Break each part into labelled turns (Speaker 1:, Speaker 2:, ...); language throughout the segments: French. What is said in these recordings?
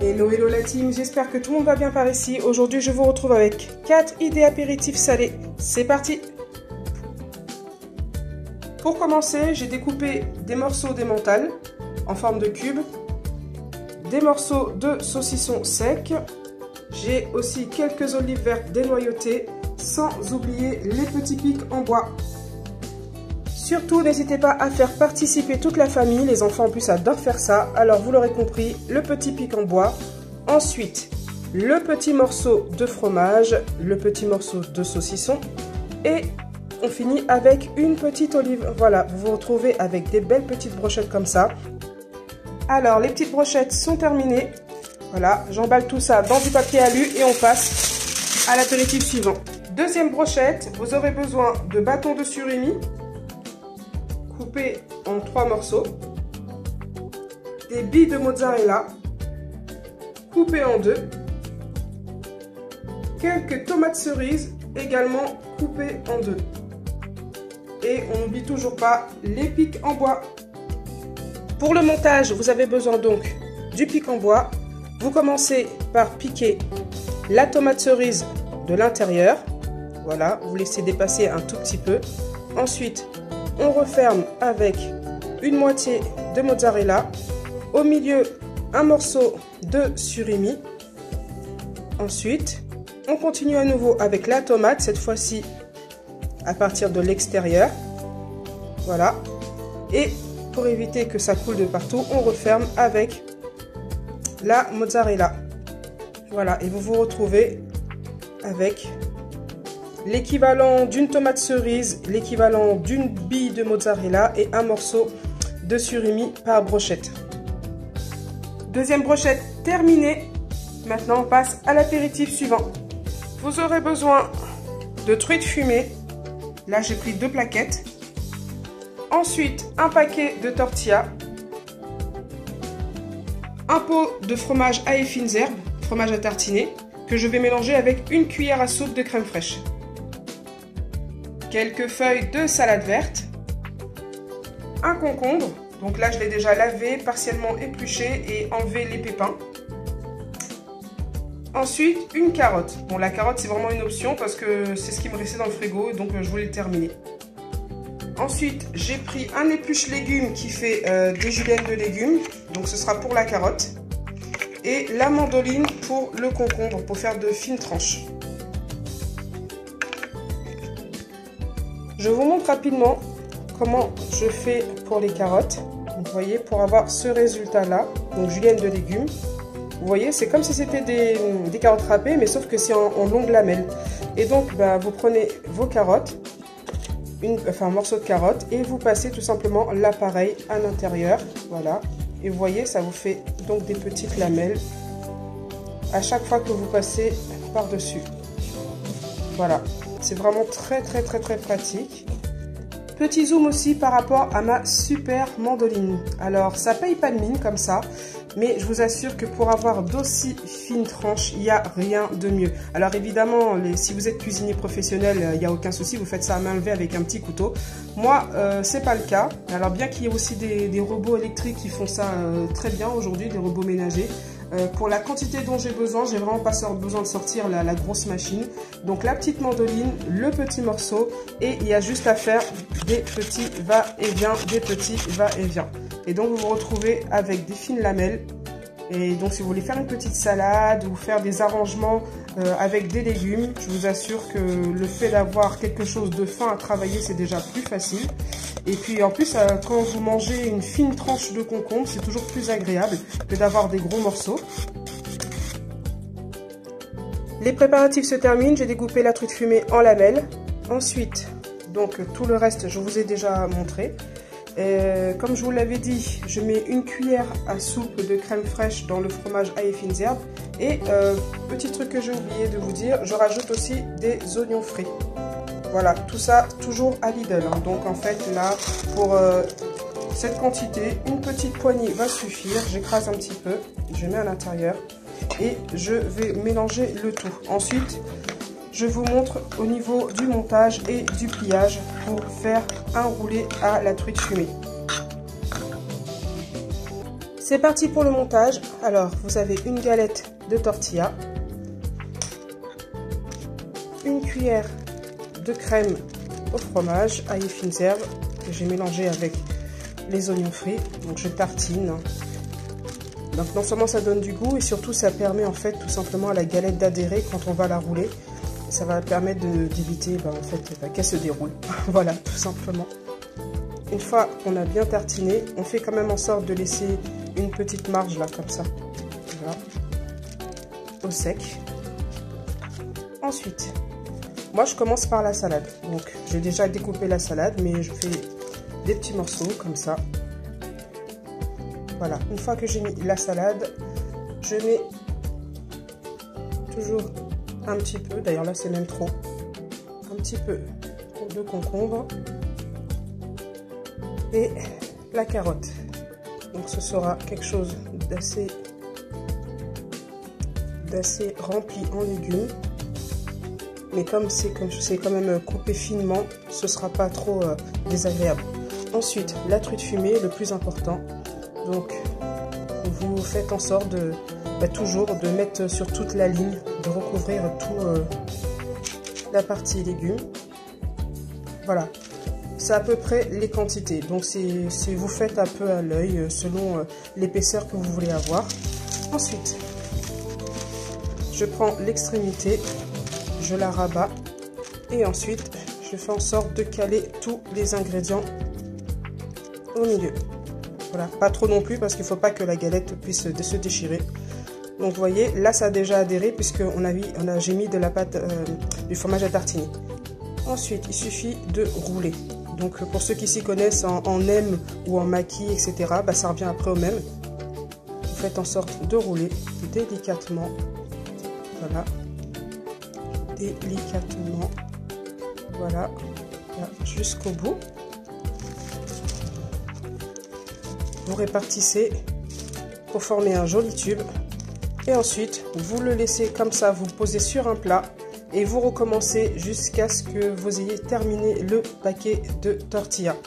Speaker 1: Hello hello la team, j'espère que tout le monde va bien par ici. Aujourd'hui je vous retrouve avec 4 idées apéritifs salés. C'est parti! Pour commencer, j'ai découpé des morceaux d'emmental en forme de cube, des morceaux de saucisson sec, j'ai aussi quelques olives vertes dénoyautées, sans oublier les petits pics en bois. Surtout, n'hésitez pas à faire participer toute la famille, les enfants en plus adorent faire ça, alors vous l'aurez compris, le petit pic en bois, ensuite le petit morceau de fromage, le petit morceau de saucisson et on finit avec une petite olive. Voilà, vous vous retrouvez avec des belles petites brochettes comme ça. Alors, les petites brochettes sont terminées. Voilà, j'emballe tout ça dans du papier alu et on passe à l'apéritif suivant. Deuxième brochette, vous aurez besoin de bâtons de surimi coupés en 3 morceaux, des billes de mozzarella coupées en 2, quelques tomates cerises également coupées en 2. Et on n'oublie toujours pas les pics en bois. Pour le montage, vous avez besoin donc du pic en bois. Vous commencez par piquer la tomate cerise de l'intérieur. Voilà, vous laissez dépasser un tout petit peu. Ensuite, on referme avec une moitié de mozzarella. Au milieu, un morceau de surimi. Ensuite, on continue à nouveau avec la tomate, cette fois-ci à partir de l'extérieur. Voilà. Et pour éviter que ça coule de partout, on referme avec la mozzarella. Voilà. Et vous vous retrouvez avec l'équivalent d'une tomate cerise, l'équivalent d'une bille de mozzarella et un morceau de surimi par brochette. Deuxième brochette terminée. Maintenant, on passe à l'apéritif suivant. Vous aurez besoin de truites fumées. Là, j'ai pris 2 plaquettes. Ensuite, un paquet de tortillas. Un pot de fromage à et fines herbes, fromage à tartiner, que je vais mélanger avec une cuillère à soupe de crème fraîche. Quelques feuilles de salade verte. Un concombre. Donc là, je l'ai déjà lavé, partiellement épluché et enlevé les pépins. Ensuite, une carotte. Bon, la carotte, c'est vraiment une option parce que c'est ce qui me restait dans le frigo, donc je voulais le terminer. Ensuite, j'ai pris un épluche légumes qui fait des juliennes de légumes. Donc, ce sera pour la carotte. Et la mandoline pour le concombre, pour faire de fines tranches. Je vous montre rapidement comment je fais pour les carottes. Vous voyez, pour avoir ce résultat-là, donc julienne de légumes. Vous voyez, c'est comme si c'était des carottes râpées, mais sauf que c'est en longues lamelles. Et donc, bah, vous prenez vos carottes, un morceau de carotte, et vous passez tout simplement l'appareil à l'intérieur. Voilà. Et vous voyez, ça vous fait donc des petites lamelles à chaque fois que vous passez par-dessus. Voilà. C'est vraiment très pratique. Petit zoom aussi par rapport à ma super mandoline. Alors, ça paye pas de mine comme ça. Mais je vous assure que pour avoir d'aussi fines tranches, il n'y a rien de mieux. Alors évidemment, si vous êtes cuisinier professionnel, il n'y a aucun souci, vous faites ça à main levée avec un petit couteau. Moi, c'est pas le cas. Alors bien qu'il y ait aussi des robots électriques qui font ça très bien aujourd'hui, des robots ménagers. Pour la quantité dont j'ai besoin, j'ai vraiment pas besoin de sortir la grosse machine. Donc la petite mandoline, le petit morceau et il y a juste à faire des petits va-et-vient, des petits va-et-vient. Et donc vous vous retrouvez avec des fines lamelles. Et donc si vous voulez faire une petite salade ou faire des arrangements avec des légumes, je vous assure que le fait d'avoir quelque chose de fin à travailler, c'est déjà plus facile. Et puis en plus, quand vous mangez une fine tranche de concombre, c'est toujours plus agréable que d'avoir des gros morceaux. Les préparatifs se terminent, j'ai découpé la truite fumée en lamelles. Ensuite, donc tout le reste, je vous ai déjà montré. Comme je vous l'avais dit, je mets une cuillère à soupe de crème fraîche dans le fromage à et fines herbes. Et petit truc que j'ai oublié de vous dire, je rajoute aussi des oignons frais. Voilà, tout ça toujours à Lidl. Hein. Donc en fait là, pour cette quantité, une petite poignée va suffire. J'écrase un petit peu, je mets à l'intérieur et je vais mélanger le tout. Ensuite, je vous montre au niveau du montage et du pliage pour faire un roulé à la truite fumée. C'est parti pour le montage. Alors, vous avez une galette de tortilla, une cuillère de crème au fromage, ail et fines herbes que j'ai mélangé avec les oignons frits. Donc je tartine. Donc non seulement ça donne du goût et surtout ça permet en fait tout simplement à la galette d'adhérer quand on va la rouler. Ça va permettre d'éviter qu'elle se déroule. Voilà, tout simplement. Une fois qu'on a bien tartiné, on fait quand même en sorte de laisser une petite marge là comme ça. Voilà. Au sec. Ensuite, moi je commence par la salade. Donc j'ai déjà découpé la salade, mais je fais des petits morceaux comme ça. Voilà, une fois que j'ai mis la salade, je mets toujours un petit peu, d'ailleurs là c'est même trop, un petit peu de concombre et la carotte. Donc ce sera quelque chose d'assez rempli en légumes. Mais comme c'est quand même coupé finement, ce sera pas trop désagréable. Ensuite, la truite fumée, le plus important. Donc, vous faites en sorte de toujours de mettre sur toute la ligne, de recouvrir toute la partie légumes. Voilà, c'est à peu près les quantités. Donc, vous faites un peu à l'œil selon l'épaisseur que vous voulez avoir. Ensuite, je prends l'extrémité, je la rabats et ensuite, je fais en sorte de caler tous les ingrédients au milieu. Voilà, pas trop non plus parce qu'il ne faut pas que la galette puisse se déchirer. Donc vous voyez, là ça a déjà adhéré puisque j'ai mis de la pâte, du fromage à tartiner. Ensuite, il suffit de rouler. Donc pour ceux qui s'y connaissent en M ou en maquis, etc., ça revient après au même. Vous faites en sorte de rouler délicatement. Voilà. Délicatement. Voilà. Jusqu'au bout. Vous répartissez pour former un joli tube et ensuite vous le laissez comme ça, vous posez sur un plat et vous recommencez jusqu'à ce que vous ayez terminé le paquet de tortillas.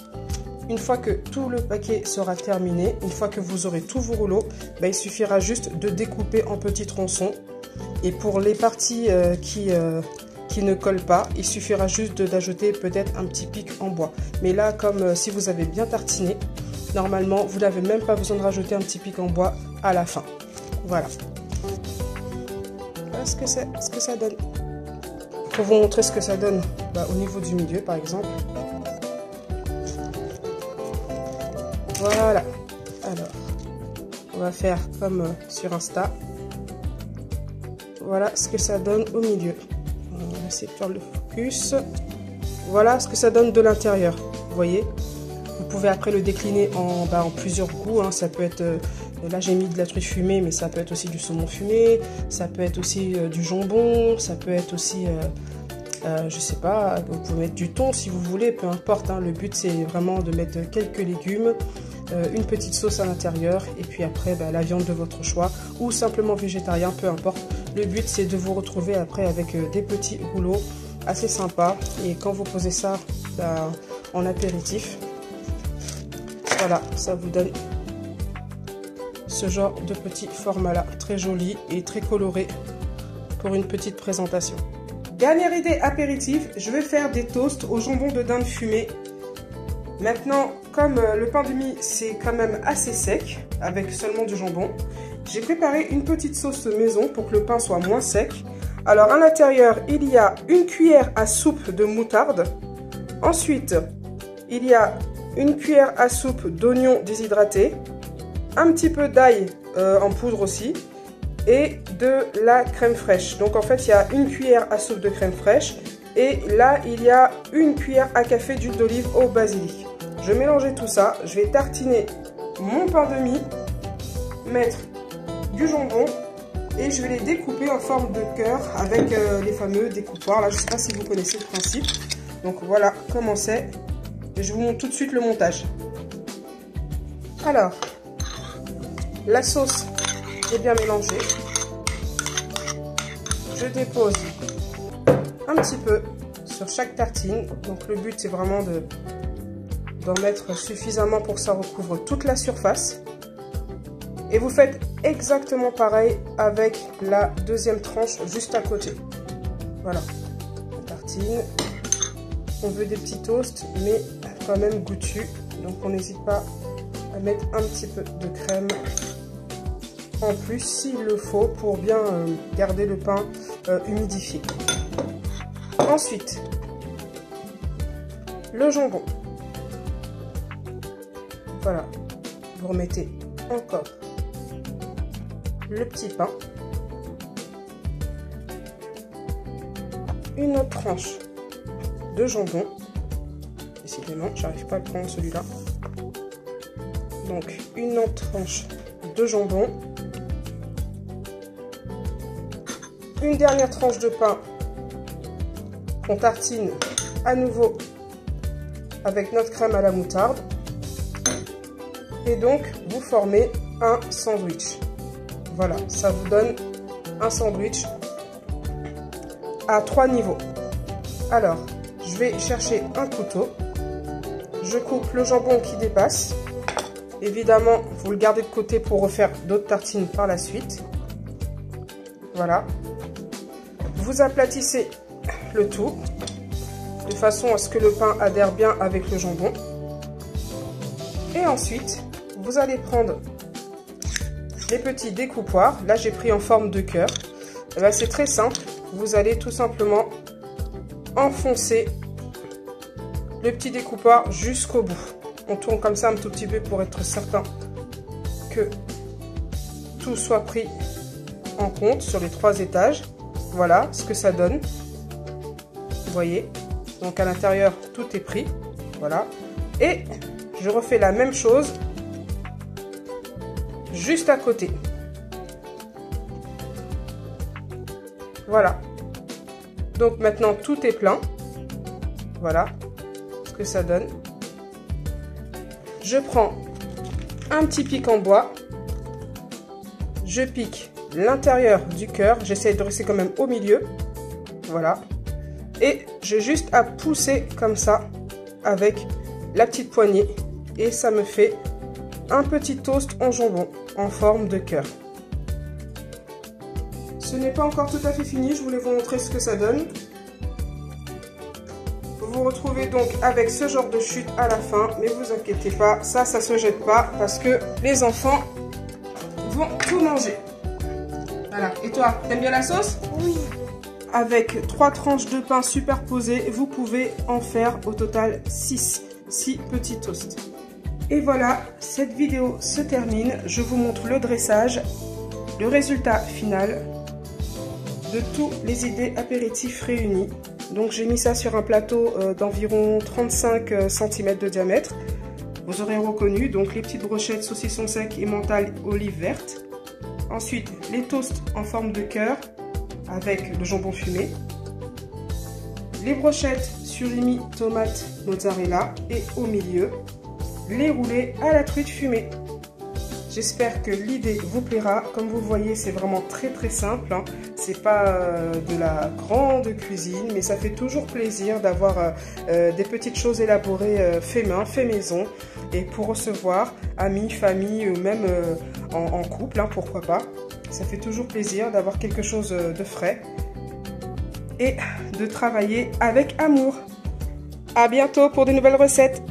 Speaker 1: Une fois que tout le paquet sera terminé, une fois que vous aurez tous vos rouleaux, il suffira juste de découper en petits tronçons et pour les parties qui ne collent pas, il suffira juste d'ajouter peut-être un petit pic en bois. Mais là, comme si vous avez bien tartiné, normalement, vous n'avez même pas besoin de rajouter un petit pic en bois à la fin. Voilà. Voilà ce que ça donne. Pour vous montrer ce que ça donne au niveau du milieu, par exemple. Voilà. Alors, on va faire comme sur Insta. Voilà ce que ça donne au milieu. On va essayer de faire le focus. Voilà ce que ça donne de l'intérieur. Vous voyez ? Vous pouvez après le décliner en plusieurs goûts. Hein. Ça peut être, là j'ai mis de la truite fumée, mais ça peut être aussi du saumon fumé. Ça peut être aussi du jambon. Ça peut être aussi, je sais pas, vous pouvez mettre du thon si vous voulez, peu importe. Hein. Le but c'est vraiment de mettre quelques légumes, une petite sauce à l'intérieur et puis après la viande de votre choix ou simplement végétarien, peu importe. Le but c'est de vous retrouver après avec des petits rouleaux assez sympas et quand vous posez ça en apéritif, voilà, ça vous donne ce genre de petit format là, très joli et très coloré pour une petite présentation. Dernière idée apéritif, je vais faire des toasts au jambon de dinde fumé. Maintenant, comme le pain de mie c'est quand même assez sec, avec seulement du jambon, j'ai préparé une petite sauce maison pour que le pain soit moins sec. Alors à l'intérieur, il y a une cuillère à soupe de moutarde. Ensuite, il y a une cuillère à soupe d'oignon déshydraté, un petit peu d'ail en poudre aussi, et de la crème fraîche. Donc en fait, il y a une cuillère à soupe de crème fraîche, et là, il y a une cuillère à café d'huile d'olive au basilic. Je vais mélanger tout ça, je vais tartiner mon pain de mie, mettre du jambon, et je vais les découper en forme de cœur avec les fameux découpoirs. Là, je ne sais pas si vous connaissez le principe. Donc voilà comment c'est. Je vous montre tout de suite le montage. Alors, la sauce est bien mélangée. Je dépose un petit peu sur chaque tartine. Donc le but c'est vraiment d'en mettre suffisamment pour que ça recouvre toute la surface. Et vous faites exactement pareil avec la deuxième tranche juste à côté. Voilà, on tartine. On veut des petits toasts, mais quand même goûtus. Donc on n'hésite pas à mettre un petit peu de crème en plus s'il le faut pour bien garder le pain humidifié. Ensuite, le jambon. Voilà, vous remettez encore le petit pain, une autre tranche de jambon. Décidément, j'arrive pas à le prendre celui-là. Donc une autre tranche de jambon, une dernière tranche de pain qu'on tartine à nouveau avec notre crème à la moutarde. Et donc vous formez un sandwich. Voilà, ça vous donne un sandwich à 3 niveaux. Alors, je vais chercher un couteau. Je coupe le jambon qui dépasse. Évidemment, vous le gardez de côté pour refaire d'autres tartines par la suite. Voilà. Vous aplatissez le tout de façon à ce que le pain adhère bien avec le jambon. Et ensuite, vous allez prendre les petits découpoirs. Là, j'ai pris en forme de cœur. C'est très simple. Vous allez tout simplement enfoncer le petit découpoir jusqu'au bout. On tourne comme ça un tout petit peu pour être certain que tout soit pris en compte sur les 3 étages. Voilà ce que ça donne. Vous voyez, donc à l'intérieur tout est pris. Voilà. Et je refais la même chose juste à côté. Voilà. Donc maintenant tout est plein. Voilà ce que ça donne. Je prends un petit pic en bois. Je pique l'intérieur du cœur. J'essaie de rester quand même au milieu. Voilà. Et j'ai juste à pousser comme ça avec la petite poignée. Et ça me fait un petit toast en jambon en forme de cœur. Ce n'est pas encore tout à fait fini. Je voulais vous montrer ce que ça donne. Vous vous retrouvez donc avec ce genre de chute à la fin. Mais vous inquiétez pas, ça se jette pas parce que les enfants vont tout manger. Voilà. Et toi, t'aimes bien la sauce?
Speaker 2: Oui.
Speaker 1: Avec 3 tranches de pain superposées, vous pouvez en faire au total 6 petits toasts. Et voilà, cette vidéo se termine. Je vous montre le dressage, le résultat final de tous les idées apéritifs réunis. Donc j'ai mis ça sur un plateau d'environ 35 cm de diamètre. Vous aurez reconnu donc les petites brochettes saucisson sec et mental olive verte. Ensuite les toasts en forme de cœur avec le jambon fumé. Les brochettes surimi tomate mozzarella et au milieu les roulés à la truite fumée. J'espère que l'idée vous plaira. Comme vous voyez, c'est vraiment très simple, hein. C'est pas de la grande cuisine, mais ça fait toujours plaisir d'avoir des petites choses élaborées fait main, fait maison. Et pour recevoir amis, famille ou même en couple, hein, pourquoi pas. Ça fait toujours plaisir d'avoir quelque chose de frais et de travailler avec amour. À bientôt pour de nouvelles recettes.